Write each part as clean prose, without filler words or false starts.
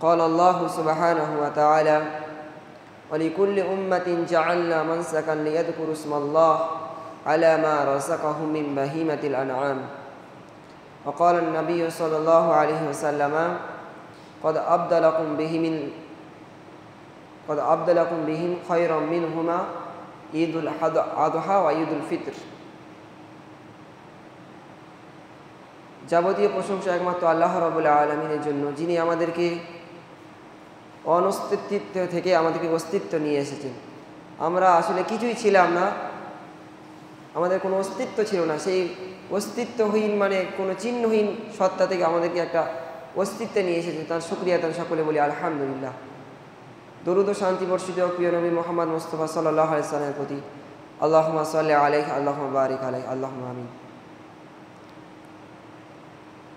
قال الله سبحانه وتعالى ولكل أمة جعلنا منسكا ليذكروا اسم الله على ما رزقهم من بهيمة الأنعام وقال النبي صلى الله عليه وسلم قد أبدلكم بهم خيرا منهما عيد الأضحى وعيد الفطر। যাবতীয় প্রশংসা একমাত্র আল্লাহ রাব্বুল আলামিনের জন্য, যিনি আমাদেরকে অনস্তিত্ব থেকে আমাদেরকে অস্তিত্ব নিয়ে এসেছেন। আমরা আসলে কিছুই ছিলাম না, আমাদের কোনো অস্তিত্ব ছিল না। সেই অস্তিত্বহীন মানে কোনো চিহ্নহীন সত্তা থেকে আমাদেরকে একটা অস্তিত্বে নিয়ে এসেছে। তার শুকরিয়া তার সকলে বলি আলহামদুলিল্লাহ। দরুদ ও শান্তি বর্ষিত প্রিয় নবী মুহাম্মদ মুস্তাফা সাল্লাল্লাহু আলাইহি ওয়াসাল্লামের প্রতি আল্লাহুম্মা সাল্লি আলাইহি আল্লাহুম্মা বারিক আলাইহি আল্লাহুম্মা আমিন।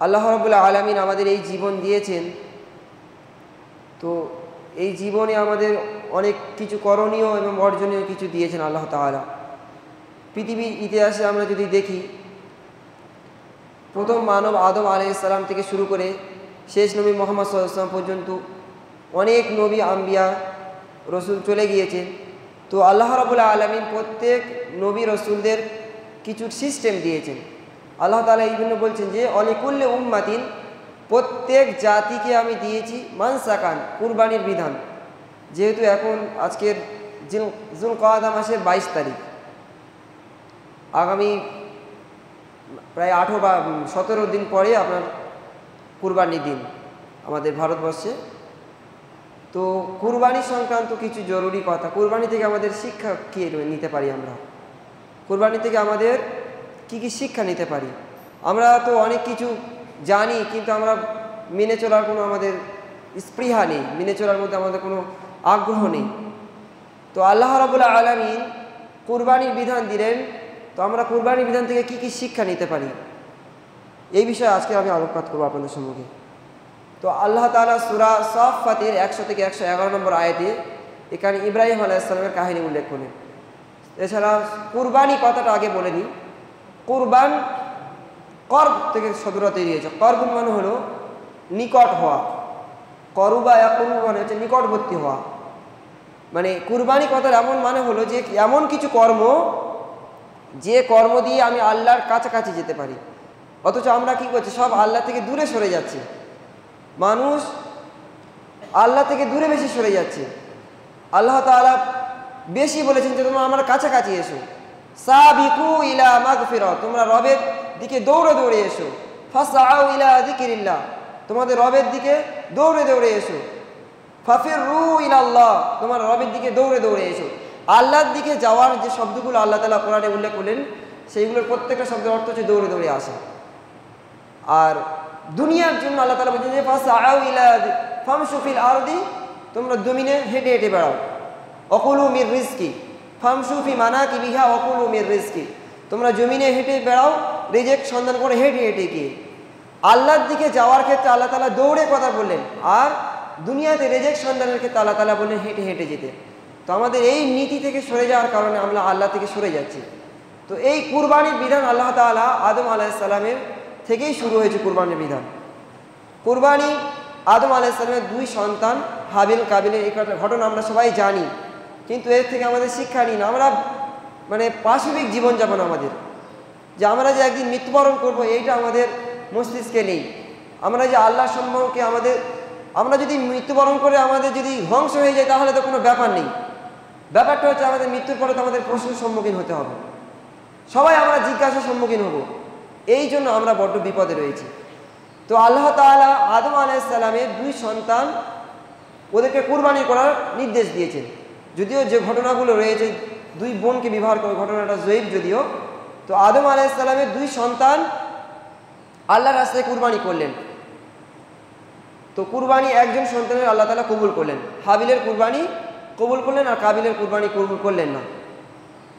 আল্লাহ রাব্বুল আলামিন আমাদের এই জীবন দিয়েছেন, তো এই জীবনে আমাদের অনেক কিছু করণীয় এবং অর্জনীয় কিছু দিয়েছেন আল্লাহ তাআলা। পৃথিবীর ইতিহাসে আমরা যদি দেখি, প্রথম মানব আদম আলাইহিস সালাম থেকে শুরু করে শেষ নবী মুহাম্মদ সাল্লাল্লাহু আলাইহি ওয়াসাল্লাম পর্যন্ত অনেক নবী আম্বিয়া রসুল চলে গিয়েছেন। তো আল্লাহ রাব্বুল আলামিন প্রত্যেক নবী রসুলদের কিছু সিস্টেম দিয়েছেন। আল্লাহ তাআলা এই জন্য বলছেন যে অলিকুল্লি উম্মাতিন, প্রত্যেক জাতিকে আমি দিয়েছি মানসাকান, কুরবানির বিধান। যেহেতু এখন আজকের যুলকাদা মাসের 22 তারিখ, আগামী প্রায় 18 বা 17 দিন পরে আপনার কুরবানির দিন আমাদের ভারতবর্ষে। তো কুরবানি সংক্রান্ত কিছু জরুরি কথা, কুরবানি থেকে আমাদের শিক্ষা কী নিতে পারি, আমরা কুরবানি থেকে আমাদের কি কি শিক্ষা নিতে পারি। আমরা তো অনেক কিছু জানি, কিন্তু আমরা মেনে চলার কোনো আমাদের স্পৃহা নেই, মেনে চলার মধ্যে আমাদের কোনো আগ্রহ নেই। তো আল্লাহ রাব্বুল আলামিন কুরবানির বিধান দিলেন, তো আমরা কুরবানির বিধান থেকে কি কি শিক্ষা নিতে পারি এই বিষয়ে আজকে আমি আলোকপাত করবো আপনাদের সম্মুখে। তো আল্লাহ তাআলা সূরা সাফফাতের 100 থেকে 111 নম্বর আয়াতে এখানে ইব্রাহিম আলাইহিস সালামের কাহিনী উল্লেখ করেন। এছাড়া কুরবানি কথাটা আগে বলে নিই। কুরবান কর্ব থেকে শব্দটা তৈরি হয়েছে। কর্বুন মানে হলো নিকট হওয়া, করুবা ইয়াকুরু মানে হচ্ছে নিকটবর্তী হওয়া। মানে কুরবানি কথার এমন মানে হলো যে এমন কিছু কর্ম, যে কর্ম দিয়ে আমি আল্লাহর কাছাকাছি যেতে পারি। অথচ আমরা কি করছি, সব আল্লাহ থেকে দূরে সরে যাচ্ছে। মানুষ আল্লাহ থেকে দূরে বেশি সরে যাচ্ছে। আল্লাহ তাআলা বেশি বলেছেন যে তোমরা আমার কাছাকাছি এসো, সাবিকু ইলা মাগফিরা, তোমরা রবের দিকে দৌড়ে দৌড়ে এসো, ফাসআউ ইলা যিকরিল্লাহ, তোমাদের রবের দিকে দৌড়ে দৌড়ে এসো, ফাফিরু ইলাল্লাহ, তোমার রবের দিকে দৌড়ে দৌড়ে এসো। আল্লাহর দিকে যাওয়ার যে শব্দগুলো আল্লাহ তাআলা কোরআনে উল্লেখ করলেন, সেইগুলোর প্রত্যেকটা শব্দের অর্থ হচ্ছে দৌড়ে দৌড়ে আসা। আর দুনিয়ার জন্য আল্লাহ তাআলা বলছেন যে ফাসআউ ইলা ফামশু ফিল আরদি, তোমরা জমিনে হেঁটে হেঁটে বেড়াও, অকুলু মির রিজকি ফামশু ফি মানাকিবিহা অকুলু মির রিজকি, তোমরা জমিনে হেঁটে বেড়াও, রিজিক সন্ধান করে হেঁটে হেঁটে গিয়ে। আল্লাহর দিকে যাওয়ার ক্ষেত্রে আল্লাহ তাআলা দৌড়ে কথা বললেন, আর দুনিয়াতে রিজিক সন্ধানের ক্ষেত্রে আল্লাহ তাআলা বললেন হেঁটে হেঁটে যেতে। তো আমাদের এই নীতি থেকে সরে যাওয়ার কারণে আমরা আল্লাহ থেকে সরে যাচ্ছি। তো এই কুরবানির বিধান আল্লাহ তাআলা আদম আলাইহিস সালামের থেকেই শুরু হয়েছে কুরবানির বিধান। কুরবানি আদম আলাইহিস সালামের 2 সন্তান হাবিল কাবিলের এই ঘটনা আমরা সবাই জানি, কিন্তু এর থেকে আমাদের শিক্ষা নিই না। আমরা মানে পাশবিক জীবনযাপন আমাদের, যে আমরা যে একদিন মৃত্যুবরণ করব এইটা আমাদের মস্তিষ্কে নেই। আমরা যে আল্লাহ সম্পর্কে আমরা যদি মৃত্যুবরণ করে আমাদের যদি ধ্বংস হয়ে যায় তাহলে তো কোনো ব্যাপার নেই। ব্যাপারটা হচ্ছে আমাদের মৃত্যুর পরে তো আমাদের প্রশ্নের সম্মুখীন হতে হবে, সবাই আমরা জিজ্ঞাসার সম্মুখীন হব। এই জন্য আমরা বড্ড বিপদে রয়েছি। তো আল্লাহ তাআলা আদম আলাইহিস সালামের 2 সন্তান ওদেরকে কুরবানি করার নির্দেশ দিয়েছেন। যদিও যে ঘটনাগুলো রয়েছে 2 বোনকে বিবাহ করে, ঘটনাটা জয়ীব যদিও। তো আদম আলাইহিস সালামের 2 সন্তান আল্লাহর রাস্তায় কুরবানি করলেন। তো কুরবানি একজন সন্তানের আল্লাহ তাআলা কবুল করলেন, হাবিলের কুরবানি কবুল করলেন আর কাবিলের কুরবানি কবুল করলেন না।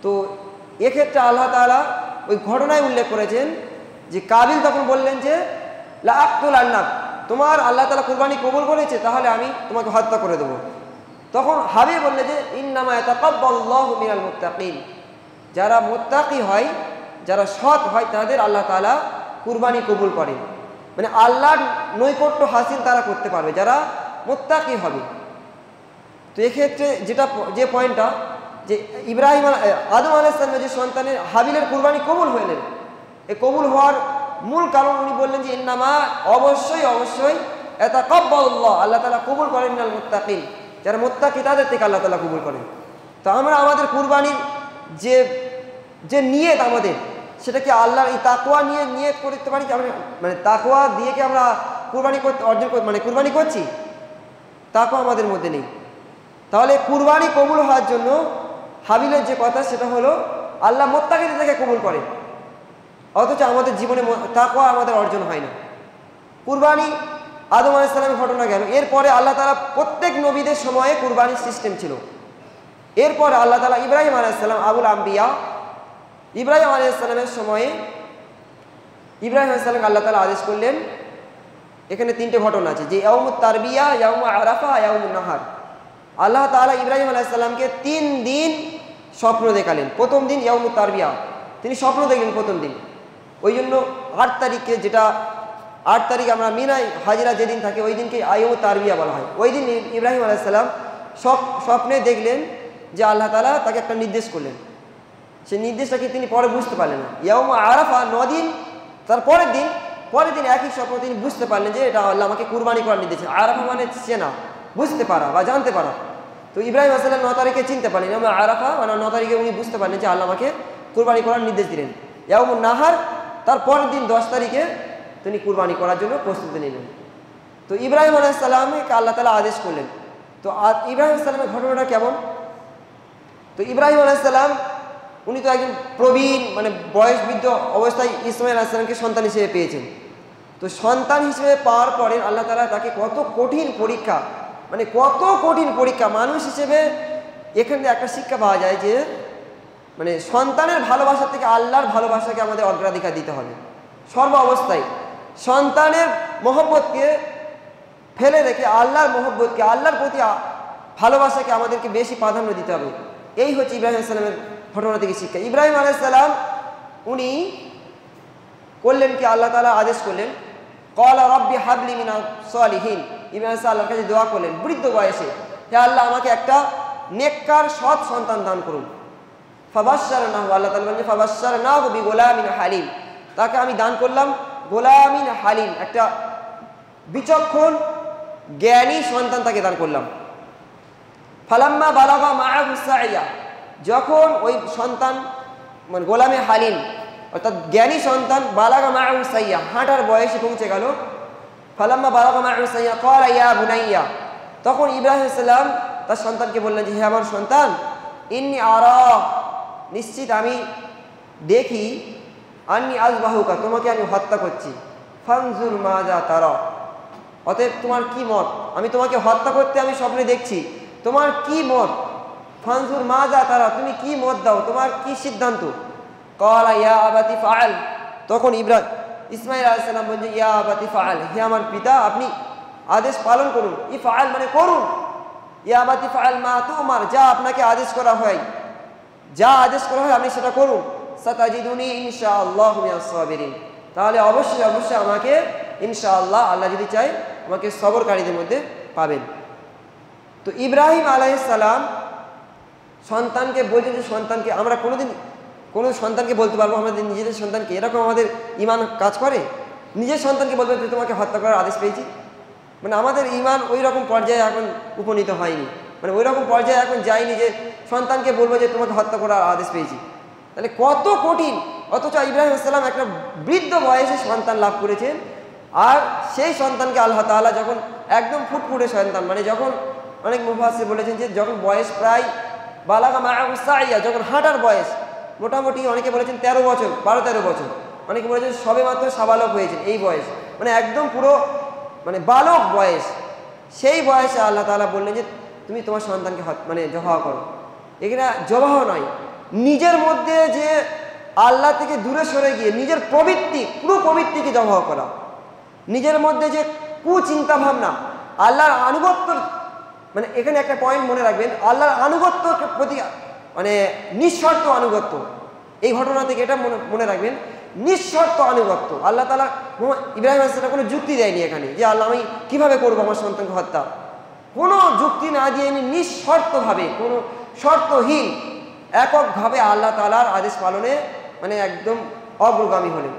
তো এক্ষেত্রে আল্লাহ তাআলা ওই ঘটনায় উল্লেখ করেছেন যে কাবিল তখন বললেন যে লা আকতুলান্নাক, তোমার আল্লাহ তাআলা কুরবানি কবুল করেছে, তাহলে আমি তোমাকে হত্যা করে দেবো। তখন হাবিল বললে যে ইন্নামা ইয়াতাকাব্বালুল্লাহু মিনাল মুত্তাকিন, যারা মুত্তাকি হয়, যারা সৎ হয়, তাদের আল্লাহ তাআলা কুরবানি কবুল করেন। মানে আল্লাহর নৈকট্য হাসিল তারা করতে পারবে, যারা মুত্তাকি হবে। তো এক্ষেত্রে যে পয়েন্টটা যে আদম আলাইহিস সালামের যে সন্তানের হাবিলের কুরবানি কবুল হলেন, এই কবুল হওয়ার মূল কারণ উনি বললেন যে ইন্নামা অবশ্যই ইয়াতাকাব্বালুল্লাহ, আল্লাহ তাআলা কবুল করেন মিনাল মুত্তাকিন, যারা মুত্তাকি তাদের থেকে আল্লাহ তাআলা কবুল করেন। তো আমরা আমাদের কুরবানির যে নিয়ত আমাদের, সেটা কি আল্লাহর এই তাকওয়া নিয়ে নিয়ত করতে পারি? আমরা মানে তাকওয়া দিয়ে কি আমরা কুরবানি কুরবানি করছি? তাকওয়া আমাদের মধ্যে নেই। তাহলে কুরবানি কবুল হওয়ার জন্য হাবিলের যে কথা সেটা হলো আল্লাহ মুত্তাকিদের থেকে কবুল করেন, অথচ আমাদের জীবনে তাকওয়া আমাদের অর্জন হয় না। কুরবানি আদম আলাইহিস সালামের ঘটনা গেল, এরপরে আল্লাহ তাআলা প্রত্যেক নবীদের সময়ে কুরবানির সিস্টেম ছিল। এরপরে আল্লাহ তাআলা ইব্রাহিম আলাইহিস সালাম আবুল আম্বিয়া, ইব্রাহিম আলাইহিস সালামের সময়ে ইব্রাহিম আলাইহিস সালামকে আল্লাহ তাআলা আদেশ করলেন। এখানে তিনটে ঘটনা আছে, যে ইয়াউমুত তারবিয়া, ইয়াউমু আরাফা, ইয়াউমুন নাহার। আল্লাহ তাআলা ইব্রাহিম আলাইহিস সালামকে 3 দিন স্বপ্ন দেখালেন। প্রথম দিন ইয়াউমুত তারবিয়া, তিনি স্বপ্ন দেখলেন প্রথম দিন। ওই জন্য 8 তারিখে, যেটা 8 তারিখ আমরা মিনায় হাজিরা যেদিন থাকে ওই দিনকে ইয়াউমুত তারবিয়া বলা হয়। ওই দিন ইব্রাহিম আলাইহিস সালাম স্বপ্নে দেখলেন যে আল্লাহ তাআলা তাকে একটা নির্দেশ করলেন। সেই নির্দেশটাকে তিনি পরে বুঝতে পারলেন না। ইয়াউমু আরাফা 9 দিন, তার পরের দিন একই স্বপ্ন তিনি বুঝতে পারলেন যে এটা আল্লাহ আমাকে কুরবানি করার নির্দেশ। আরাফা মানে চেনা, বুঝতে পারা বা জানতে পারা। তো ইব্রাহিম আলাইহিস সালাম 9 তারিখে চিনতে পারলেন, ইয়াউমু আরাফা মানে 9 তারিখে উনি বুঝতে পারলেন যে আল্লাহ আমাকে কুরবানি করার নির্দেশ দিলেন। ইয়াউমুন নাহার, তার পরের দিন 10 তারিখে তিনি কুরবানি করার জন্য প্রস্তুতি নিলেন। তো ইব্রাহিম আলাইহিস সালামকে আল্লাহ তাআলা আদেশ করলেন। তো ইব্রাহিম আলাইহিস সালামের ঘটনাটা কেমন? তো ইব্রাহিম আলাইহিস সালাম উনি তো একজন প্রবীণ, মানে বয়স বৃদ্ধ অবস্থায় ইসমাঈল আলাইহিস সালামকে সন্তান হিসেবে পেয়েছেন। তো সন্তান হিসেবে পাওয়ার পরে আল্লাহ তাআলা তাকে কত কঠিন পরীক্ষা, মানুষ হিসেবে এখানে একটা শিক্ষা পাওয়া যায় যে মানে সন্তানের ভালোবাসা থেকে আল্লাহর ভালোবাসাকে আমাদের অগ্রাধিকার দিতে হবে সর্ব অবস্থায়। সন্তানের মহব্বতকে ফেলে রেখে আল্লাহর মহব্বতকে, আল্লাহর প্রতি ভালোবাসাকে আমাদেরকে বেশি প্রাধান্য দিতে হবে। এই হচ্ছে ইব্রাহিম আলাইহিস সালামের ঘটনা থেকে শিক্ষা। ইব্রাহিম আলাইহিস সালাম উনি করলেন কি, আল্লাহ তাআলা আদেশ করলেন, ক্বালা রাব্বি হাবলি মিনাস সালিহিন। ইব্রাহিম আলাইহিস সালাম আল্লাহর কাছে দোয়া করলেন বৃদ্ধ বয়সে, হে আল্লাহ আমাকে একটা নেককার সৎ সন্তান দান করুন। ফাবাশশারনাহু, আল্লাহ তাআলা বলেন ফাবাশশারনাহু বিগুলামিন হালিম, তাকে আমি দান করলাম গোলামিন হালিম, একটা বিচক্ষণ জ্ঞানী সন্তান তাকে দান করলাম। ফালাম্মা বালাগা মাআহু সাইয়া, যখন ওই সন্তান মানে গোলামে হালিম অর্থাৎ জ্ঞানী সন্তান বালাগা মাআহু সাইয়া হাঁটার বয়সে পৌঁছে গেল। ফালাম্মা বালাগা মাআহু সাইয়া ক্বালা ইয়া বুনাইয়া, তখন ইব্রাহিম আলাইহিস সালাম তার সন্তানকে বললেন যে হে আমার সন্তান, ইন্নী আরা, নিশ্চিত আমি দেখি, আন্নী আযবাহুকা, তোমাকে আমি হত্যা করছি। ফানজুর মাযা তারা, অতএব তোমার কি মত? আমি তোমাকে হত্যা করতে আমি স্বপ্নে দেখছি, তোমার কি মত? ফানজুর মাযা তারা, তুমি কি মত দাও, তোমার কি সিদ্ধান্ত? ক্বালা ইয়া আবাতি ফাআল, তখন ইসমাঈল আলাইহিস সালাম বললেন ইয়া আবাতি ফাআল, হে আমার পিতা আপনি আদেশ পালন করুন। ইফআল মানে করুন, ইয়া আবাতি ফাআল মা তুমার, যা আপনাকে আদেশ করা হয়, আপনি সেটা করুন। সাতাজিদুনি ইনশাআল্লাহু মিনাস সাবিরিন, তাহলে অবশ্যই আমাকে ইনশাআল্লাহ, আল্লাহ যদি চায় আমাকে সবরকারীদের মধ্যে পাবেন। তো ইব্রাহিম আলাইহিস সালাম সন্তানকে বলছেন যে সন্তানকে আমরা কোনো সন্তানকে বলতে পারবো আমাদের নিজেদের সন্তানকে? এরকম আমাদের ঈমান কাজ করে? নিজের সন্তানকে বলবে যে তোমাকে হত্যা করার আদেশ পেয়েছি? মানে আমাদের ঈমান ওই রকম পর্যায়ে এখন উপনীত হয়নি, মানে ওই রকম পর্যায়ে এখন যায়নি যে সন্তানকে বলবো যে তোমাকে হত্যা করার আদেশ পেয়েছি। তাহলে কত কঠিন! অথচ ইব্রাহিম আলাইহিস সালাম একটা বৃদ্ধ বয়সে সন্তান লাভ করেছেন, আর সেই সন্তানকে আল্লাহ তাআলা যখন একদম ফুটফুটে সন্তান, মানে যখন অনেক মুফাসসির বলেছেন যে যখন বয়স প্রায় বালাগা মাআহু সাইয়া, যখন হাঁটার বয়স, মোটামুটি অনেকে বলেছেন 13 বছর, 12-13 বছর, অনেকে বলেছেন সবে মাত্র সাবালক হয়েছেন, এই বয়স মানে একদম পুরো মানে বালক বয়স। সেই বয়সে আল্লাহ তাআলা বললেন যে তুমি তোমার সন্তানকে মানে জবাহ করো। এখানে জবাহ নয়, নিজের মধ্যে যে আল্লাহ থেকে দূরে সরে গিয়ে নিজের পুরো প্রবৃত্তিকে জবাহ করা, নিজের মধ্যে যে কুচিন্তা ভাবনা, আল্লাহর আনুগত্য, মানে এখানে একটা পয়েন্ট মনে রাখবেন, আল্লাহর আনুগত্যর প্রতি মানে নিঃশর্ত আনুগত্য। এই ঘটনা থেকে এটা মনে রাখবেন, নিঃশর্ত আনুগত্য। আল্লাহ তাআলা ইব্রাহিম আলাইহিস সালাম কোনো যুক্তি দেয়নি এখানে যে আল্লাহ আমি কিভাবে করবো আমার সন্তানকে হত্যা, কোনো যুক্তি না দিয়ে নিঃশর্তভাবে, কোনো শর্তহীন এককভাবে আল্লাহ তাআলার আদেশ পালনে মানে একদম অগ্রগামী হলেন,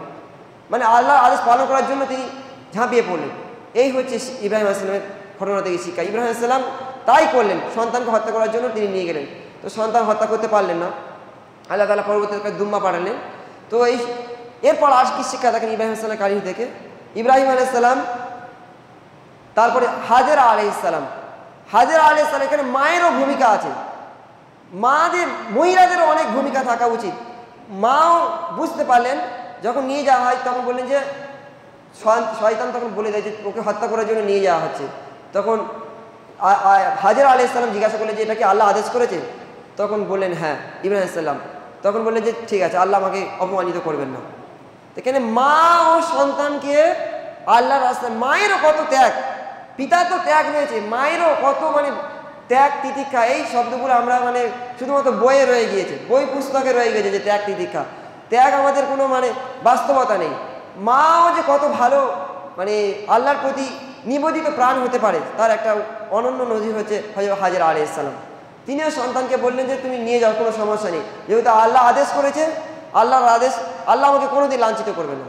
মানে আল্লাহর আদেশ পালন করার জন্য তিনি ঝাঁপিয়ে পড়লেন। এই হচ্ছে ইব্রাহিম আলাইহিস সালামের ঘটনা থেকে শিক্ষা। ইব্রাহিম আলাইহিস সালাম তাই করলেন, সন্তানকে হত্যা করার জন্য তিনি নিয়ে গেলেন। তো সন্তান হত্যা করতে পারলেন না, আল্লাহ তাআলা পরবর্তীতে দুম্বা পাঠালেন। তো এরপর আর কি শিক্ষা দেখেন ইব্রাহিম আলাইহিস সালামের কাহিনী থেকে? ইব্রাহিম আলাইহিস সালাম, তারপরে হাজেরা আলাইহিস সালাম। হাজেরা আলাইহিস সালাম, এখানে মায়েরও ভূমিকা আছে, মহিলাদেরও অনেক ভূমিকা থাকা উচিত। মাও বুঝতে পারলেন, যখন নিয়ে যাওয়া হয় তখন বললেন যে শয়তান তখন বলে দেয় যে ওকে হত্যা করার জন্য নিয়ে যাওয়া হচ্ছে। তখন হাজেরা আলাইহিস সালাম জিজ্ঞাসা করলেন যে এটা কি আল্লাহ আদেশ করেছে? তখন বললেন হ্যাঁ। ইব্রাহিম আলাইহিস সালাম তখন বললেন যে ঠিক আছে, আল্লাহ আমাকে অপমানিত করবেন না। এখানে মা ও সন্তানকে আল্লাহর রাস্তায়, মায়েরও কত ত্যাগ, পিতা তো ত্যাগ রয়েছে, মায়েরও কত মানে ত্যাগ তিতিক্ষা। এই শব্দগুলো আমরা মানে শুধুমাত্র বইয়ে রয়ে গিয়েছে, বই পুস্তকে রয়ে গেছে যে ত্যাগ তিতিক্ষা। ত্যাগ আমাদের কোনো মানে বাস্তবতা নেই। মাও যে কত ভালো মানে আল্লাহর প্রতি নিবেদিত প্রাণ হতে পারে, তার একটা অনন্য নজির হচ্ছে হাজেরা আলাইহিস সালাম। তিনিও সন্তানকে বললেন যে তুমি নিয়ে যাও, কোনো সমস্যা নেই, যেহেতু আল্লাহ আদেশ করেছে, আল্লাহর আদেশ, আল্লাহ আমাকে কোনোদিন লাঞ্ছিত করবে না।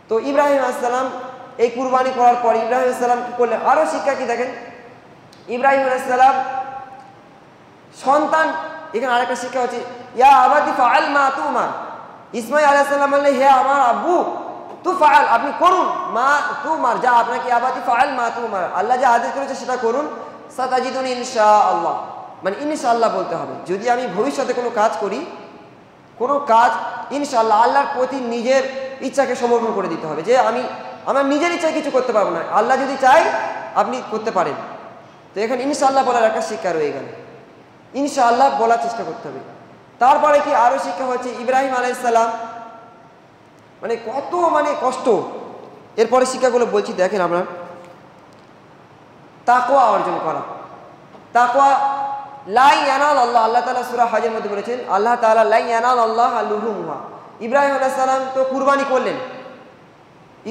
তো ইব্রাহিম আলাইহিস সালাম এই কুরবানি করার পর ইব্রাহিম আলাইহিস সালাম কি করলেন? আরও শিক্ষা কি দেখেন, ইব্রাহিম আলাইহিস সালাম সন্তান, এখানে আরেকটা শিক্ষা হচ্ছে ইয়া আবাতি ফাআল মা তুমার। ইসমাঈল আলাইহিস সালাম বললেন হে আমার আব্বু, তু ফাআল, আপনি করুন, মা তুমার, যা আপনাকে আবাতি ফাআল মা তুমার, আল্লাহ যা আদেশ করেছে সেটা করুন। সাতাজিদুনি ইনশাআল্লাহ, মানে ইনশাআল্লাহ বলতে হবে। যদি আমি ভবিষ্যতে কোনো কাজ করি, কোনো কাজ ইনশাআল্লাহ আল্লাহর প্রতি নিজের ইচ্ছাকে সমর্পণ করে দিতে হবে, যে আমি আমার নিজের ইচ্ছায় কিছু করতে পারবো না, আল্লাহ যদি চাই আপনি করতে পারেন। তো এখানে ইনশাআল্লাহ বলার একটা শিক্ষা রয়ে গেল, ইনশাআল্লাহ বলার চেষ্টা করতে হবে। তারপরে কি আরও শিক্ষা হচ্ছে ইব্রাহিম আলাইহিস সালাম মানে কত মানে কষ্ট। এরপরে শিক্ষাগুলো বলছি দেখেন আমরা, তাকওয়া অর্জন করা। তাকওয়া লা ইয়ানাল আল্লাহ, আল্লাহ তাআলা সূরা হজের মধ্যে বলেছেন আল্লাহ তাআলা লা ইয়ানাল আল্লাহ লুহুমুহা। ইব্রাহিম আলাইহিস সালাম তো কুরবানি করলেন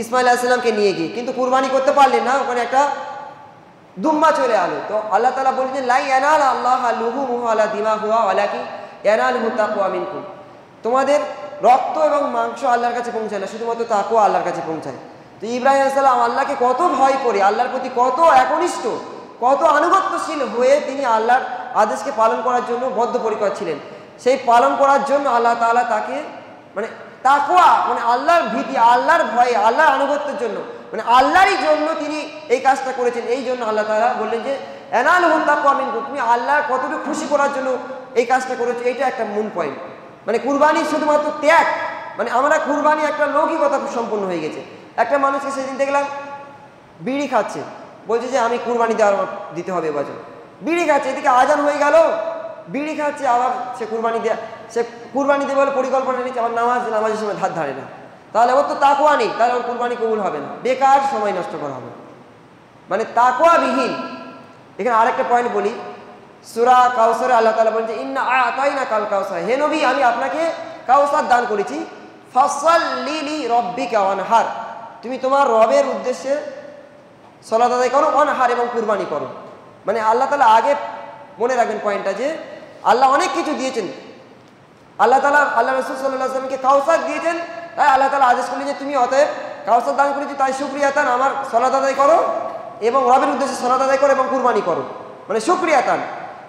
ইসমাঈল আলাইহিস সালামকে নিয়ে গিয়ে, কিন্তু কুরবানি করতে পারলেন না, ওখানে একটা দুম্বা চলে আলো। তো আল্লাহ তাআলা বলেছেন লা ইয়ানাল আল্লাহ লুহুমুহা ওয়ালা দিমাহুহা ওয়ালাকিন ইয়ানালুহু তাকওয়া মিনকুম। তোমাদের রক্ত এবং মাংস আল্লাহর কাছে পৌঁছায় না, শুধুমাত্র তাকওয়া আল্লাহর কাছে পৌঁছায়। তো ইব্রাহিম আলাইহিস সালাম আল্লাহকে কত ভয় করে, আল্লাহর প্রতি কত একনিষ্ঠ, কত আনুগত্যশীল হয়ে তিনি আল্লাহর আদেশকে পালন করার জন্য বদ্ধপরিকর ছিলেন। সেই পালন করার জন্য আল্লাহ তাআলা তাকে মানে তাকওয়া মানে আল্লাহর ভীতি, আল্লাহর ভয়ে, আল্লাহর আনুগত্যের জন্য, মানে আল্লাহরই জন্য তিনি এই কাজটা করেছেন। এই জন্য আল্লাহ তাআলা বললেন যে ইয়ানালুহু তাকওয়া মিনকুম, তুমি আল্লাহর কতটুকু খুশি করার জন্য এই কাজটা করেছো, এইটা একটা মূল পয়েন্ট। মানে কুরবানি শুধুমাত্র ত্যাগ, মানে আমরা কুরবানি একটা লৌকিকতা সম্পন্ন হয়ে গেছে। একটা মানুষকে সেদিন দেখলাম বিড়ি খাচ্ছে, বলছে যে আমি কুরবানি দিতে হবে এবছর, বিড়ি খাচ্ছে, এদিকে আজান হয়ে গেল, বিড়ি খাচ্ছে, আবার সে কুরবানি দেবে বলে পরিকল্পনা নিচ্ছে, আবার নামাজের সময় ধার ধারে না, তাহলে ওর তো তাকওয়া নেই, তাহলে ওর কুরবানি কবুল হবে না, বেকার সময় নষ্ট করা হবে, মানে তাকওয়াবিহীন। এখানে আরেকটা পয়েন্ট বলি, সূরা কাউসারে আল্লাহ তাআলা বলেন যে ইন্না আ'তাইনা কাল কাউসার, হে নবী আমি আপনাকে কাউসার দান করেছি, ফাসাল্লি লি রাব্বিকা ওয়ানহার, তুমি তোমার রবের উদ্দেশ্যে সালাত আদায় করো, ওয়ানহার এবং কুরবানি করো। মানে আল্লাহ তাআলা আগে মনে রাখবেন পয়েন্টটা, যে আল্লাহ অনেক কিছু দিয়েছেন, আল্লাহ তাআলা আল্লাহ রাসূল সাল্লাল্লাহু আলাইহি ওয়াসাল্লামকে কাউসার দিয়েছেন, তাই আল্লাহ তাআলা আদেশ করলেন যে তুমি অতএব কাউসার দান করেছি, তাই শুকরিয়াতান আমার সালাত আদায় করো এবং রবের উদ্দেশ্যে সালাত আদায় করো এবং কুরবানি করো, মানে শুকরিয়াতান।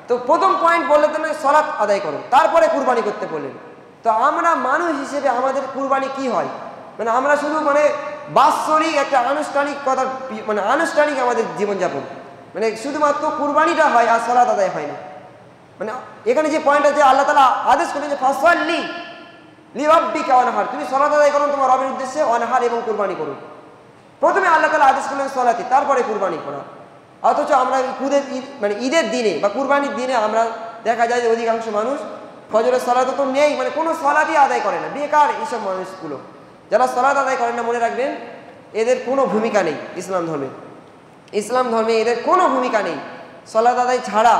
তো প্রথম পয়েন্ট বললেন তো সালাত আদায় করো, তারপরে কুরবানি করতে বললেন। তো আমরা মানুষ হিসেবে আমাদের কুরবানি কি হয়, মানে আমরা শুধু মানে বাৎসরিক একটা আনুষ্ঠানিক কথা, মানে আনুষ্ঠানিক আমাদের জীবনযাপন, মানে শুধুমাত্র কুরবানিটা হয় আর সালাত আদায় হয় না। মানে এখানে যে পয়েন্ট আছে আল্লাহ তাআলা আদেশ করেন যে ফাসাল্লি লি রাব্বিকা ওয়ানহার, তুমি সালাত আদায় করো তোমার রবের উদ্দেশ্যে, ওয়ানহার এবং কুরবানি করো। প্রথমে আল্লাহ তাআলা আদেশ করলেন সালাতি, তারপরে কুরবানি করা। অথচ আমরা মানে ঈদের দিনে বা কুরবানির দিনে আমরা দেখা যায় যে অধিকাংশ মানুষ ফজরের সালাত তো নেই, মানে কোনো সালাতই আদায় করে না, বেকার এইসব মানুষগুলো যারা সালাত আদায় করেন না, মনে রাখবেন এদের কোনো ভূমিকা নেই ইসলাম ধর্মে। ইসলাম ধর্মে এদের কোনো ভূমিকা নেই। সালাত আদায় ছাড়া,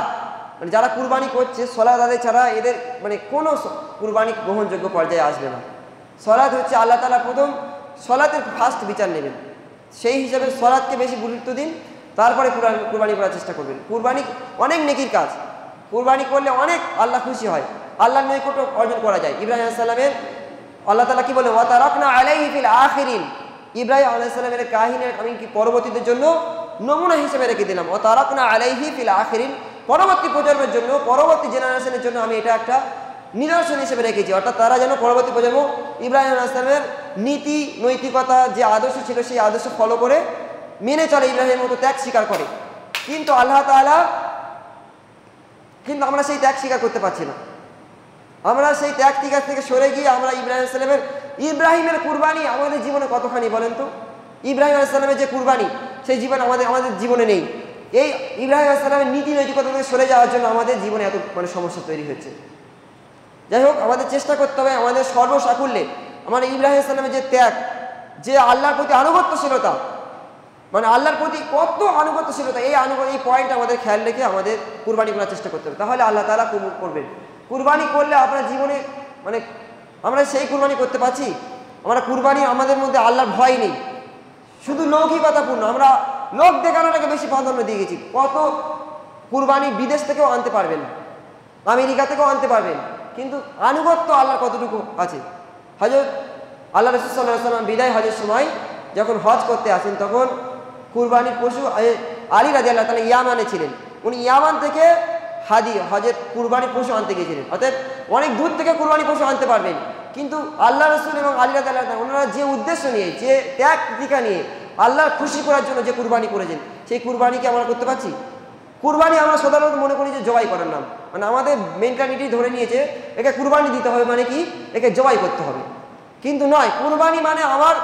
মানে যারা কুরবানি করছে সালাত আদায় ছাড়া এদের মানে কোনো কুরবানি গ্রহণযোগ্য পর্যায়ে আসবে না। সালাত হচ্ছে আল্লাহ তাআলা প্রথম সালাতের ফার্স্ট বিচার নেবেন, সেই হিসাবে সালাতকে বেশি গুরুত্ব দিন, তারপরে কুরবানি করার চেষ্টা করবেন। কুরবানি অনেক নেকির কাজ, কুরবানি করলে অনেক আল্লাহ খুশি হয়, আল্লাহর নৈকট্য অর্জন করা যায়। ইব্রাহিম আলাইহিস সালামের আল্লাহ তাআলা কি বলে, ওয়া তারাকনা আলাইহি ফিল আখিরিন, ইব্রাহিম আলাইহিস সালামের কাহিনী আমি কি পরবর্তীদের জন্য নমুনা হিসেবে রেখে দিলাম। ওয়া তারাকনা আলাইহি ফিল আখিরিন, পরবর্তী প্রজন্মের জন্য, পরবর্তী জেনারেশনের জন্য আমি এটা একটা নিদর্শন হিসেবে রেখেছি, অর্থাৎ তারা যেন পরবর্তী প্রজন্ম ইব্রাহিম আলাইহিস সালামের নীতি নৈতিকতা যে আদর্শ ছিল সেই আদর্শ ফলো করে মেনে চলে, ইব্রাহিমের মতো ত্যাগ স্বীকার করে। কিন্তু আল্লাহ তাআলা আমরা সেই ত্যাগ স্বীকার করতে পারছি না। আমরা সেই ত্যাগ টিকার থেকে সরে গিয়ে আমরা ইব্রাহিমের কুরবানি আমাদের জীবনে কতখানি বলেন তো? ইব্রাহিম আলাইহিস সালামের যে কুরবানি সেই জীবন আমাদের জীবনে নেই। এই ইব্রাহিম আলাইহিস সালামের নীতি নৈতিকতা থেকে সরে যাওয়ার জন্য আমাদের জীবনে এত সমস্যা তৈরি হচ্ছে। যাই হোক, আমাদের চেষ্টা করতে হবে আমাদের সর্বসাকুল্যে আমাদের ইব্রাহিম আলাইহিস সালামের যে ত্যাগ, যে আল্লাহর প্রতি আনুগত্যশীলতা, আল্লাহর প্রতি কত আনুগত্যশীলতা, এই পয়েন্ট আমাদের খেয়াল রেখে আমাদের কুরবানি করার চেষ্টা করতে হবে। তাহলে আল্লাহ তাআলা কবুল করবেন। কুরবানি করলে আপনার জীবনে আমরা সেই কুরবানি করতে পারছি, আমরা কুরবানি আমাদের মধ্যে আল্লাহর ভয় নেই, শুধু লৌকিকতাপূর্ণ, আমরা লোক দেখানোটাকে বেশি প্রাধান্য দিয়ে গেছি। কত কুরবানি বিদেশ থেকেও আনতে পারবেন, আমেরিকা থেকেও আনতে পারবেন, কিন্তু আনুগত্য আল্লাহর কতটুকু আছে? হযরত আল্লাহ রাসূল সাল্লাল্লাহু আলাইহি ওয়াসাল্লাম বিদায় হজের সময় যখন হজ করতে আসেন, তখন কুরবানির পশু আলী রাদিয়াল্লাহু তাআলা ইয়ামানে ছিলেন, উনি ইয়ামান থেকে হজের কুরবানির পশু আনতে গিয়েছিলেন। অর্থাৎ অনেক দূর থেকে কুরবানি পশু আনতে পারবেন, কিন্তু আল্লাহ রাসূল এবং আলী রাদিয়াল্লাহু তাআলা ওনারা যে উদ্দেশ্য নিয়ে, যে ত্যাগ টিকা নিয়ে আল্লাহর খুশি করার জন্য যে কুরবানি করেছেন, সেই কুরবানিকে আমরা করতে পারছি? কুরবানি আমরা সাধারণত মনে করি যে জবাই করার নাম, আমাদের মেন্টালিটি ধরে নিয়েছে একে কুরবানি দিতে হবে মানে কি একে জবাই করতে হবে, কিন্তু নয়। কুরবানি মানে আমার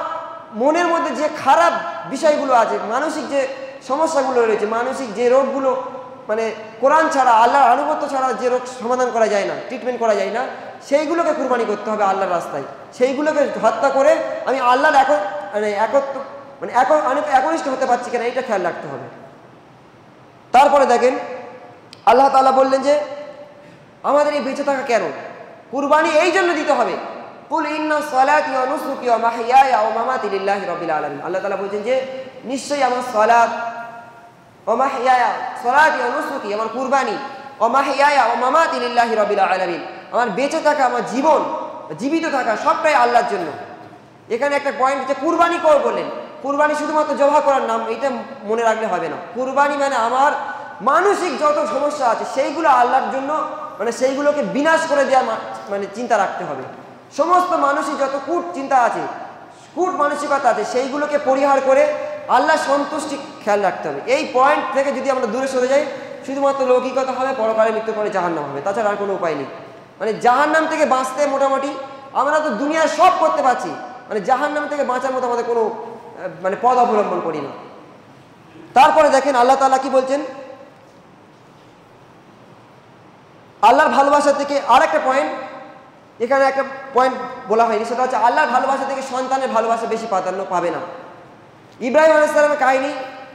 মনের মধ্যে যে খারাপ বিষয়গুলো আছে, মানসিক যে সমস্যাগুলো রয়েছে, মানসিক যে রোগগুলো কোরআন ছাড়া, আল্লাহর আনুগত্য ছাড়া যে রোগ সমাধান করা যায় না, ট্রিটমেন্ট করা যায় না, সেইগুলোকে কুরবানি করতে হবে আল্লাহর রাস্তায়। সেইগুলোকে হত্যা করে আমি আল্লাহর একনিষ্ঠ হতে পারছি কিনা এটা খেয়াল রাখতে হবে। তারপরে দেখেন আল্লাহ তাআলা বললেন যে আমাদের এই বেঁচে থাকা কেন? কুরবানি এই জন্য দিতে হবে। কুল ইন্না সলাতি ওয়া নুসুকি ওয়া মাহইয়ায়া ওয়া মামাতি লিল্লাহি রাব্বিল আলামিন। আল্লাহ তাআলা বলছেন যে নিশ্চয়ই আমার সালাত ওয়া মাহইয়ায়া, সালাতি ওয়া নুসুকি আমার কুরবানি, ওয়া মাহইয়ায়া ওয়া মামাতি লিল্লাহি রাব্বিল আলামিন, আমার বেঁচে থাকা, আমার জীবন, জীবিত থাকা সবটাই আল্লাহর জন্য। এখানে একটা পয়েন্ট যে কুরবানি বলেন, কুরবানি শুধুমাত্র জবাহ করার নাম, এটা মনে রাখলে হবে না। কুরবানি মানে আমার মানসিক যত সমস্যা আছে সেইগুলো আল্লাহর জন্য, সেইগুলোকে বিনাশ করে দেওয়ার চিন্তা রাখতে হবে। সমস্ত মানসিক যত কূট চিন্তা আছে, কূট মানসিকতা আছে, সেইগুলোকে পরিহার করে আল্লাহ সন্তুষ্টি খেয়াল রাখতে হবে। এই পয়েন্ট থেকে যদি আমরা দূরে সরে যাই, শুধুমাত্র লৌকিকতা হবে, পরকালে মৃত্যুর পরে জাহান্নাম হবে, তাছাড়া আর কোনো উপায় নেই। জাহান্নাম থেকে বাঁচতে মোটামুটি আমরা তো দুনিয়ার সব করতে পারছি, জাহান্নাম থেকে বাঁচার মতো আমাদের কোনো পদ অবলম্বন করি না। তারপরে দেখেন আল্লাহ তাআলা কি বলছেন, আল্লাহর ভালোবাসা থেকে আরেকটা পয়েন্ট, এখানে একটা পয়েন্ট বলা হয়নি, সেটা হচ্ছে আল্লাহর ভালোবাসা থেকে সন্তানের ভালোবাসা বেশি প্রাধান্য পাবে না। ইব্রাহিম আলাইহিস সালামের কাহিনী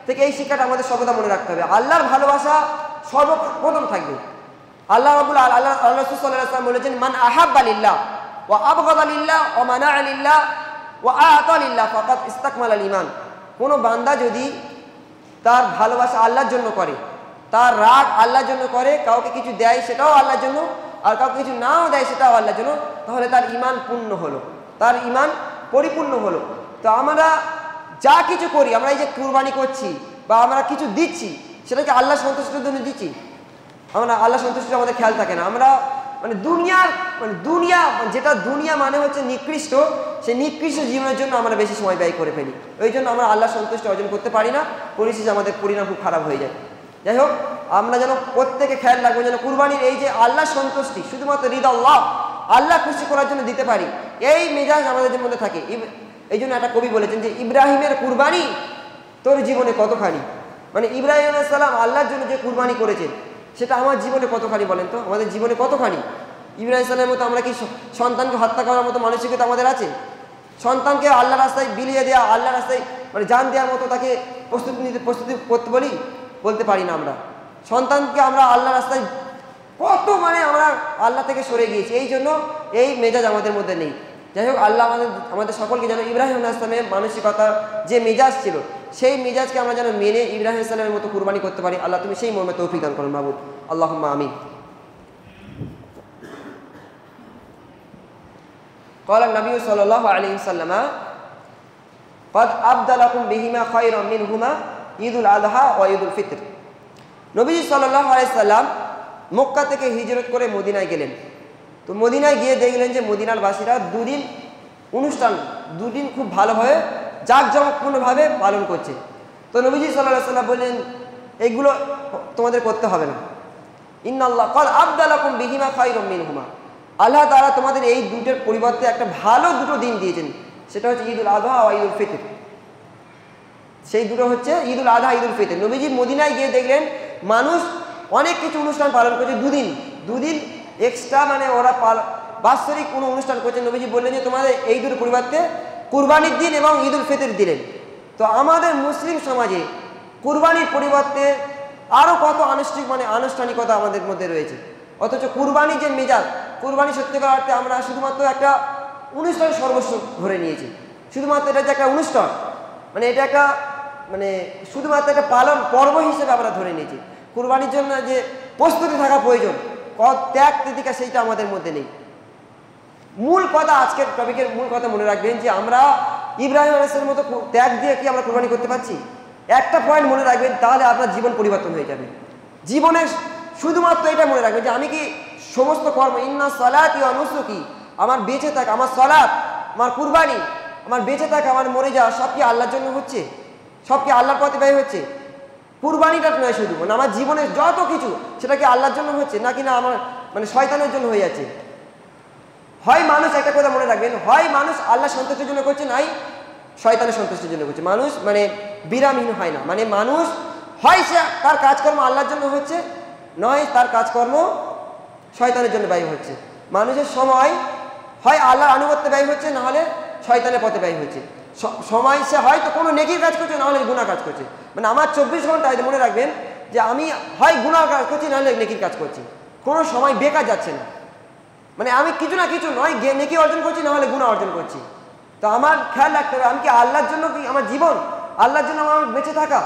থেকে এই শিক্ষাটা আমাদের সর্বদা মনে রাখতে হবে। আল্লাহর ভালোবাসা সর্বপ্রথম থাকবে। আল্লাহ রাব্বুল আল্লাহ রাসূল সাল্লাল্লাহু আলাইহি ওয়াসাল্লাম বলেছেন, মান আহাব্বা লিল্লাহ ওয়া আবগাদা লিল্লাহ ওয়া মানাআ লিল্লাহ ওয়া আ'তা লিল্লাহ ফাকাদ ইসতাকমালাল ঈমান। কোনো বান্দা যদি তার ভালোবাসা আল্লাহর জন্য করে, তার রাগ আল্লাহর জন্য করে, কাউকে কিছু দেয় সেটাও আল্লাহর জন্য, আর কাউকে কিছু নাও দেয় সেটাও আল্লাহর জন্য, তাহলে তার ঈমান পূর্ণ হলো, তার ঈমান পরিপূর্ণ হলো। তো আমরা যা কিছু করি, আমরা এই যে কুরবানি করছি বা আমরা কিছু দিচ্ছি, সেটাকে আল্লাহ সন্তুষ্টির জন্য দিচ্ছি। আমরা আল্লাহ সন্তুষ্টি আমাদের খেয়াল থাকে না। আমরা দুনিয়া যেটা দুনিয়া মানে হচ্ছে নিকৃষ্ট, সেই নিকৃষ্ট জীবনের জন্য আমরা বেশি সময় ব্যয় করে ফেলি। ওই জন্য আমরা আল্লাহ সন্তুষ্টি অর্জন করতে পারি না, পরিশেষে আমাদের পরিণাম খুব খারাপ হয়ে যায়। যাই হোক, আমরা যেন প্রত্যেকে খেয়াল রাখবো যেন কুরবানির এই যে আল্লাহ সন্তুষ্টি, শুধুমাত্র রিদাল্লাহ, আল্লাহ খুশি করার জন্য দিতে পারি, এই মেজাজ আমাদের মধ্যে থাকে। এই জন্য একটা কবি বলেছেন যে ইব্রাহিমের কুরবানি তোর জীবনে কতখানি, ইব্রাহিম আলাইহিস সালাম আল্লাহর জন্য যে কুরবানি করেছেন সেটা আমার জীবনে কতখানি বলেন তো, আমাদের জীবনে কতখানি? ইব্রাহিম সালামের মতো আমরা কি সন্তানকে হত্যা করার মতো মানসিকতা আমাদের আছে? সন্তানকে আল্লাহ রাস্তায় বিলিয়ে দেওয়া, আল্লাহ রাস্তায় জান দেওয়ার মতো তাকে প্রস্তুতি করতে বলতে পারি না আমরা। সন্তানকে আমরা আল্লাহ রাস্তায় কত আমরা আল্লাহ থেকে সরে গিয়েছি, এই জন্য এই মেজাজ আমাদের মধ্যে নেই। যাই হোক, আল্লাহ আমাদের সকলকে যেন ইব্রাহিম আলাইহিস সালামের মানসিকতার যে মেজাজ ছিল সেই মিজাজকে আমরা যেন মেনে ইব্রাহিম আলাইহিস সালামের মতো কুরবানি করতে পারি। আল্লাহ তুমি সেই মর্মে তৌফিক দান করুন মাবুদ, আল্লাহুম্মা আমিন। قال النبي صلى الله عليه وسلم قد أبدلكم بهما خيرا منهما ঈদ উল আযহা ওয়া ঈদ উল ফিতর। নবীজি সাল্লাল্লাহু আলাইহি সাল্লাম মক্কা থেকে হিজরত করে মদিনায় গেলেন। তো মদিনায় গিয়ে দেখলেন যে মদিনার বাসীরা দুদিন অনুষ্ঠান, দুদিন খুব ভালোভাবে জাঁকজমকপূর্ণভাবে পালন করছে। তো নবীজি সাল্লাল্লাহু আলাইহি সাল্লাম বললেন এগুলো তোমাদের করতে হবে না। ইন্নাল্লাহ ক্বাদ আবদালাকুম বিহিমা খায়রাম মিনহুমা, আল্লাহ তাআলা তোমাদের এই দুটোর পরিবর্তে একটা ভালো দুটো দিন দিয়েছেন, সেটা হচ্ছে ঈদ উল আযহা ও ঈদ উল ফিতর। সেই দুটো হচ্ছে ঈদ উল আযহা, ঈদ উল ফিতর। নবীজি মদিনায় গিয়ে দেখলেন মানুষ অনেক কিছু অনুষ্ঠান পালন করছে, দুদিন এক্সট্রা, মানে ওরা বাৎসরিক কোনো অনুষ্ঠান করছে। নবীজি বললেন যে তোমাদের এই দুটোর পরিবর্তে কুরবানির দিন এবং ঈদ উল ফিতর দিলেন। তো আমাদের মুসলিম সমাজে কুরবানির পরিবর্তে আরও কত আনুষ্ঠানিকতা আমাদের মধ্যে রয়েছে, অথচ কুরবানির যে মেজাজ, কুরবানি সত্যিকার অর্থে আমরা শুধুমাত্র একটা অনুষ্ঠান সর্বস্ব ধরে নিয়েছি। শুধুমাত্র এটা যে একটা অনুষ্ঠান, মানে এটা একটা শুধুমাত্র একটা পালন পর্ব হিসেবে আমরা ধরে নিয়েছি। কুরবানির জন্য যে প্রস্তুতি থাকা প্রয়োজন, ত্যাগ তিতিকা, সেইটা আমাদের মধ্যে নেই। মূল কথা, আজকের টপিকের মূল কথা মনে রাখবেন যে আমরা ইব্রাহিম আলাইহিস সালামের মতো ত্যাগ দিয়ে কি আমরা কুরবানি করতে পারছি? একটা পয়েন্ট মনে রাখবেন, তাহলে আপনার জীবন পরিবর্তন হয়ে যাবে। জীবনের শুধুমাত্র এটা মনে রাখবেন যে আমি কি সমস্ত কর্ম, ইন্না সালাতি ওয়া নুসুকি, আমার বেঁচে থাকা, আমার সালাত, আমার কুরবানি, আমার বেঁচে থাকা, আমার মরে যাওয়া, সব কি আল্লাহর জন্য হচ্ছে? সব কি আল্লাহর পথে ব্যয় হচ্ছে? কুরবানিটা নয় শুধু, আমার জীবনের যত কিছু সেটা কি আল্লাহর জন্য হচ্ছে, নাকি না আমার শয়তানের জন্য হয়ে যাচ্ছে? হয় মানুষ, একটা কথা মনে রাখবেন, হয় মানুষ আল্লাহ সন্তুষ্টির জন্য করছে, নাই শয়তানের সন্তুষ্টির জন্য করছে। মানুষ বিরামহীন হয় না, মানুষ হয় সে তার কাজকর্ম আল্লাহর জন্য হচ্ছে, নয় তার কাজকর্ম শয়তানের জন্য ব্যয় হচ্ছে। মানুষের সময় হয় আল্লাহর আনুগত্যে ব্যয় হচ্ছে, না হলে শয়তানের পথে ব্যয় হচ্ছে। সময় সে হয়তো কোনো নেকির কাজ করছে, না হলে গুনাহ কাজ করছে। আমার 24 ঘন্টা মনে রাখবেন যে আমি হয় গুনাহ কাজ করছি, না হলে নেকির কাজ করছি। কোনো সময় বেকার যাচ্ছে না, আমি কিছু না কিছু নয় নেকি অর্জন করছি, না হলে গুনাহ অর্জন করছি। তো আমার খেয়াল রাখতে হবে আমি কি আল্লাহর জন্য, কি আমার জীবন আল্লাহর জন্য আমার বেঁচে থাকা।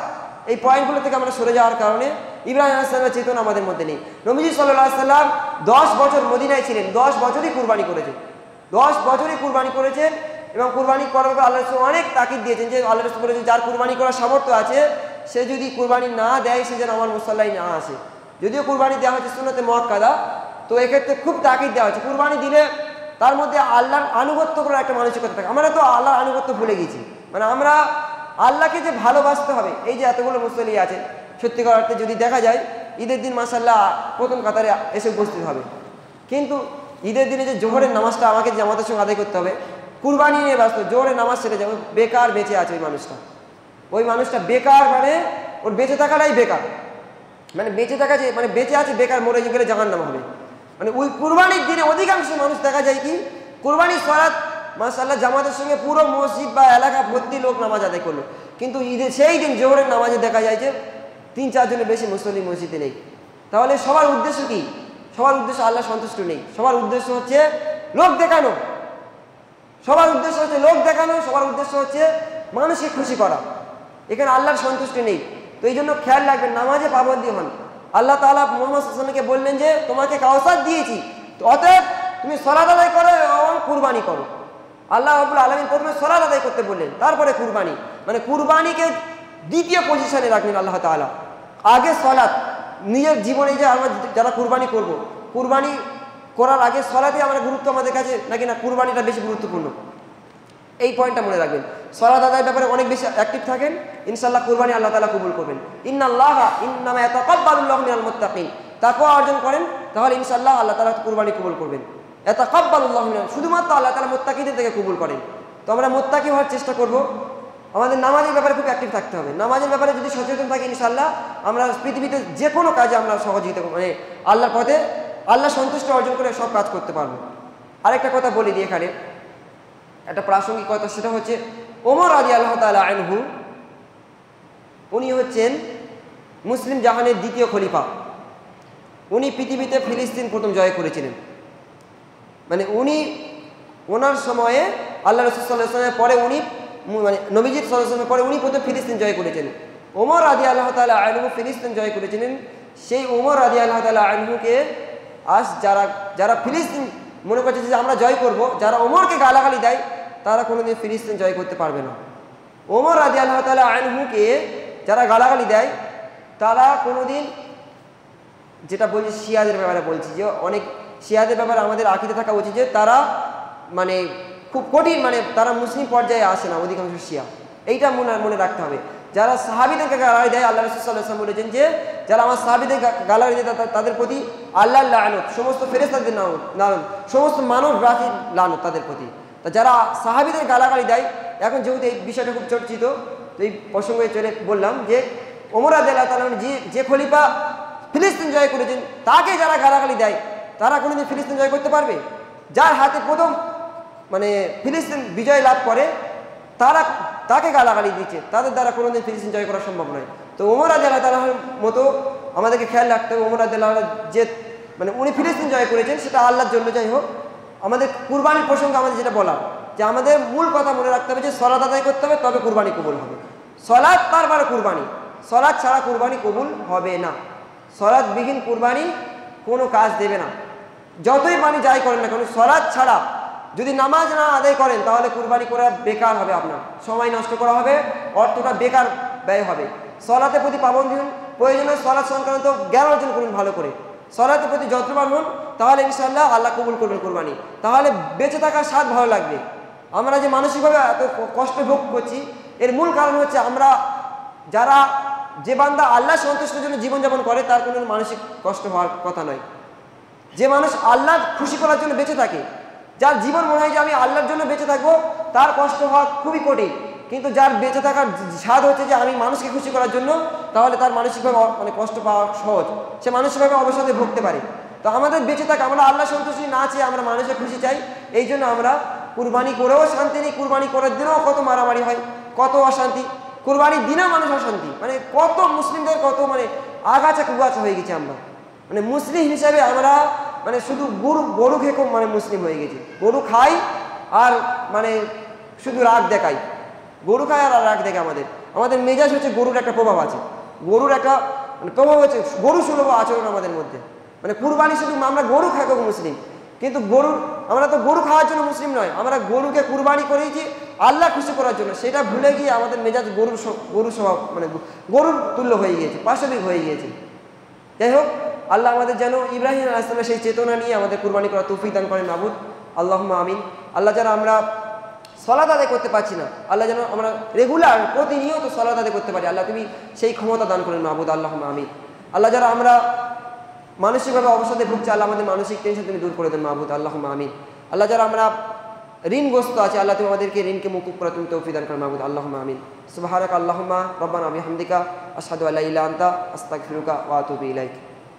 এই পয়েন্টগুলো থেকে আমরা সরে যাওয়ার কারণে ইব্রাহিম আলাইহিস সালামের চেতনা আমাদের মধ্যে নেই। নবীজি সাল্লাল্লাহু আলাইহি সাল্লাম 10 বছর মদিনায় ছিলেন, 10 বছরই কুরবানি করেছেন, 10 বছরই কুরবানি করেছেন। এবং কুরবানি করার পর আল্লাহ রাসূল অনেক তাকিদ দিয়েছেন যে আল্লাহ রাসূল বলেছেন যার কুরবানি করার সামর্থ্য আছে সে যদি কুরবানি না দেয় সে যেন আমার মুসাল্লায় না আসে। যদিও কুরবানি দেওয়া হচ্ছে সুন্নতে মুআক্কাদা, তো এক্ষেত্রে খুব তাকিদ দেওয়া হচ্ছে কুরবানি দিলে তার মধ্যে আল্লাহর আনুগত্য করার একটা মানসিকতা থাকে। আমরা তো আল্লাহর আনুগত্য ভুলে গেছি, আমরা আল্লাহকে যে ভালোবাসতে হবে। এই যে এতগুলো মুসল্লি আছে, সত্যিকার অর্থে যদি দেখা যায় ঈদের দিন মাশাআল্লাহ প্রথম কাতারে এসে উপস্থিত হবে, কিন্তু ঈদের দিনে যে জোহরের নামাজটা আমাকে জামাতের সঙ্গে আদায় করতে হবে, কুরবানি নিয়ে ব্যস্ত, জোহরের নামাজ ছেড়ে যাবে, বেকার বেঁচে আছে ওই মানুষটা বেকার, ওর বেঁচে থাকাটাই বেকার। বেঁচে থাকা যে বেঁচে আছে বেকার, মরে গেলে জাহান্নাম হবে। ওই কুরবানির দিনে অধিকাংশ মানুষ দেখা যায় কি কুরবানির সালাত মাশাআল্লাহ জামাতের সঙ্গে পুরো মসজিদ বা এলাকা ভর্তি লোক নামাজ আদায় করলো, কিন্তু ঈদের সেই দিন জোহরের নামাজে দেখা যায় যে 3-4 জনের বেশি মুসল্লি মসজিদে নেই। তাহলে সবার উদ্দেশ্য কি? সবার উদ্দেশ্য আল্লাহ সন্তুষ্ট নেই, সবার উদ্দেশ্য হচ্ছে লোক দেখানো, সবার উদ্দেশ্য হচ্ছে মানুষকে খুশি করা। এখানে আল্লাহর সন্তুষ্টি নেই। তো এই জন্য খেয়াল রাখবেন, নামাজে পাবন্দী হন। আল্লাহ তাআলা মুহাম্মদ সাল্লাল্লাহু আলাইহি ওয়াসাল্লামকে বললেন যে তোমাকে কাউসার দিয়েছি, তো অতএব তুমি সালাত আদায় করো এবং কুরবানি করো। আল্লাহ রাব্বুল আলামিন প্রথমে সালাত আদায় করতে বললেন, তারপরে কুরবানি। কুরবানিকে দ্বিতীয় পজিশনে রাখলেন আল্লাহ তাআলা, আগে সালাত। নিজের জীবনে যে আমরা যারা কুরবানি করব, কুরবানি করার আগে সালাতে আমরা গুরুত্ব আমাদের কাছে, নাকি না কুরবানিটা বেশি গুরুত্বপূর্ণ? এই পয়েন্টটা মনে রাখবেন। সালাত আদায়ের ব্যাপারে অনেক বেশি অ্যাক্টিভ থাকেন, ইনশাআল্লাহ কুরবানি আল্লাহ তাআলা কবুল করবেন। ইন্নাল্লাহা ইন্নামা ইয়াতাকাব্বালুল্লাহু মিনাল মুত্তাকিন, তাকওয়া অর্জন করেন তাহলে ইনশাআল্লাহ আল্লাহ তাআলা কুরবানি কবুল করবেন। ইয়াতাকাব্বালুল্লাহু মিনাল, শুধুমাত্র আল্লাহ তাআলা মুত্তাকিদের থেকে কবুল করেন। তো আমরা মুত্তাকি হওয়ার চেষ্টা করব। আমাদের নামাজের ব্যাপারে খুব অ্যাক্টিভ থাকতে হবে। নামাজের ব্যাপারে যদি সচেতন থাকি ইনশাআল্লাহ আমরা পৃথিবীতে যে কোনো কাজে আমরা সহযোগিতা আল্লাহর পথে আল্লাহ সন্তুষ্টি অর্জন করে সব কাজ করতে পারবো। আরেকটা কথা বলে দিই এখানে, একটা প্রাসঙ্গিক কথা, সেটা হচ্ছে ওমর রাদিয়াল্লাহু তাআলা আনহু, উনি হচ্ছেন মুসলিম জাহানের দ্বিতীয় খলিফা। উনি পৃথিবীতে ফিলিস্তিন প্রথম জয় করেছিলেন। ওনার সময়ে আল্লাহ রাসূল সাল্লাল্লাহু আলাইহি ওয়াসাল্লামের পরে উনি মানে নবীজি সাল্লাল্লাহু আলাইহি ওয়াসাল্লামের পরে উনি প্রথম ফিলিস্তিন জয় করেছেন। ওমর রাদিয়াল্লাহু তাআলা আনহু ফিলিস্তিন জয় করেছিলেন। সেই ওমর রাদিয়াল্লাহু তাআলা আনহুকে আজ যারা ফিলিস্তিন মনে করছে যে আমরা জয় করব, যারা ওমরকে গালাগালি দেয় তারা কোনোদিন ফিলিস্তিন জয় করতে পারবে না। ওমর রাদিয়াল্লাহু তাআলা আনহুকে যারা গালাগালি দেয় তারা কোনোদিন, যেটা বলছি শিয়াদের ব্যাপারে বলছি, যে অনেক শিয়াদের ব্যাপারে আমাদের আকীদা থাকা উচিত যে তারা মানে খুব কঠিন, মানে তারা মুসলিম পর্যায়ে আসে না অধিকাংশ শিয়া, এইটা মনে রাখতে হবে। যারা সাহাবীদেরকে গালাগালি দেয়, আল্লাহ রাসূল সাল্লাল্লাহু আলাইহি ওয়াসাল্লাম বলেছেন যে যারা আমার সাহাবীদের গালাগালি দেয় তাদের প্রতি আল্লাহর লানত, সমস্ত ফেরেশতাদের লানত, সমস্ত মানব রাশির লানত তাদের প্রতি। তা যারা সাহাবীদের গালাগালি দেয়, এখন যেহেতু এই বিষয়টা খুব চর্চিত, তো এই প্রসঙ্গে চলে বললাম যে ওমর রাদিয়াল্লাহু তাআলা যে খলিফা ফিলিস্তিন জয় করেছেন তাকে যারা গালাগালি দেয় তারা কোনোদিন ফিলিস্তিন জয় করতে পারবে? যার হাতে প্রথম মানে ফিলিস্তিন বিজয় লাভ করে তাকে গালাগালি দিচ্ছে, তাদের দ্বারা কোনোদিন ফিলিস্তিন জয় করা সম্ভব নয়। তো ওমর রাদিয়াল্লাহু তাআলার মতো আমাদেরকে খেয়াল রাখতে হবে, ওমর রাদিয়াল্লাহু তাআলা যে মানে উনি ফিলিস্তিন জয় করেছেন সেটা আল্লাহর জন্য, যাই হোক আমাদের কুরবানির প্রসঙ্গে আমাদের যেটা বলার যে আমাদের মূল কথা মনে রাখতে হবে যে সলাত আদায় করতে হবে, তবে কুরবানি কবুল হবে। সলাত তারপরে কুরবানি, সলাত ছাড়া কুরবানি কবুল হবে না। সলাতবিহীন কুরবানি কোনো কাজ দেবে না, যতই পানি যাই করেন না কেন। সলাত ছাড়া যদি নামাজ না আদায় করেন তাহলে কুরবানি করা বেকার হবে, আপনার সময় নষ্ট করা হবে, অর্থটা বেকার ব্যয় হবে। সলাতের প্রতি পাবন্দী হন, প্রয়োজনে সলাত সংক্রান্ত জ্ঞান অর্জন করুন ভালো করে, সলাতের প্রতি যত্নবান হন, তাহলে ইনশাআল্লাহ আল্লাহ কবুল করবেন কুরবানি। তাহলে বেঁচে থাকার স্বাদ ভালো লাগবে। আমরা যে মানসিকভাবে এত কষ্ট ভোগ করছি এর মূল কারণ হচ্ছে আমরা যে বান্দা আল্লাহ সন্তুষ্টির জন্য জীবনযাপন করে তার কোনো মানসিক কষ্ট হওয়ার কথা নয়। যে মানুষ আল্লাহ খুশি করার জন্য বেঁচে থাকে, যার জীবন মনে হয় যে আমি আল্লাহর জন্য বেঁচে থাকবো, তার কষ্ট হওয়া খুবই কঠিন। কিন্তু যার বেঁচে থাকার স্বাদ হচ্ছে যে আমি মানুষকে খুশি করার জন্য, তাহলে তার মানসিকভাবে মানে কষ্ট পাওয়া সহজ, সে মানসিকভাবে অবসাদে ভুগতে পারে। তো আমাদের বেঁচে থাকা, আমরা আল্লাহ সন্তুষ্টি না চেয়ে আমরা মানুষের খুশি চাই, এই জন্য আমরা কুরবানি করেও শান্তি নেই, কুরবানি করার দিনেও কত মারামারি হয়, কত অশান্তি, কুরবানির দিনে মানুষ অশান্তি, মানে কত মুসলিমদের কত মানে আগাছা কুগাছা হয়ে গেছি আমরা। মানে মুসলিম হিসাবে আমরা মানে শুধু গরু খেয়ে মানে মুসলিম হয়ে গেছি। গরু খাই আর মানে শুধু রাগ দেখাই, গরু খায় আর রাগ দেখে আমাদের মেজাজ হচ্ছে গরুর একটা প্রভাব আছে, গরুর একটা মানে প্রভাব হচ্ছে গরু সুলভ আচরণ আমাদের মধ্যে। মানে কুরবানি শুধু আমরা গরু খাবো মুসলিম, কিন্তু আমরা তো গরু খাওয়ার জন্য মুসলিম নয়, আমরা গরুকে কুরবানি করেছি আল্লাহ খুশি করার জন্য। সেটা ভুলে গিয়ে আমাদের মেজাজ গরুর স্বভাব মানে গরুর তুল্য হয়ে গিয়েছে, পাশবিক হয়ে গিয়েছে। যাই হোক, আল্লাহ আমাদের যেন ইব্রাহিম আলাইহিস সালামের সেই চেতনা নিয়ে আমাদের কুরবানি করা তৌফিক দান করেন মাবুদ, আল্লাহুম্মা আমিন। আল্লাহ যারা আমরা সলাত আদায় করতে পারছি না, আল্লাহ যেন আমরা রেগুলার প্রতিনিয়ত সলাত আদায় করতে পারি, আল্লাহ তুমি সেই ক্ষমতা দান করেন মাবুদ, আল্লাহুম্মা আমিন। আল্লাহ যারা আমরা মানসিকভাবে অবসাদে ভুগছে, আল্লাহ আমাদের মানসিক টেনশন তুমি দূর করে দেন মাবুদ, আল্লাহুম্মা আমিন। আল্লাহ যারা আমরা ঋণগ্রস্ত আছে, আল্লাহ তুমি আমাদেরকে ঋণকে মুকুব করে তুমি তৌফিক দান করেন মাবুদ, আল্লাহুম্মা আমিন। সুবহানাকা আল্লাহুম্মা রব্বানা বিহামদিকা আশহাদু আল্লা ইলাহা ইল্লা আনতা আস্তাগফিরুকা ওয়া আতুবু ইলাইক।